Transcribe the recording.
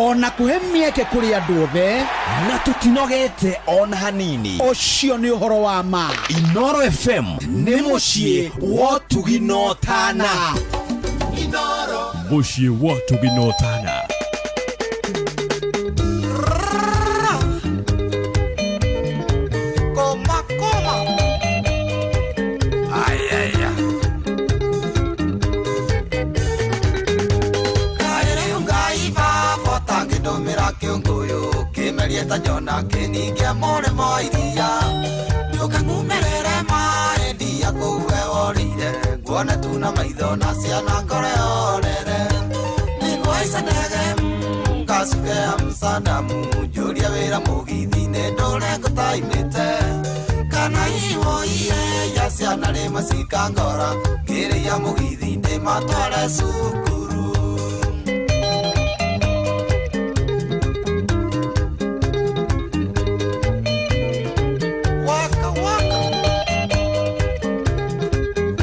ona kuhe mieke kuri andu othe na tutinogete ona hanini. Ucio ni uhoro wa ma. Inoro FM ni mucii wa tuginotana. Inoro mucii wa tuginotana. Tajona keningia more moiria yuka ngumerere maendia kuwe orire ngone tuna maitho na ciana ngore orere ningwaisa ndege ngasuke amsandamu juria wira mugithi-ini ndore ngutaimite kana iwo iye ya ciana ri masika ngora ngiria mugithi-ini matware cuku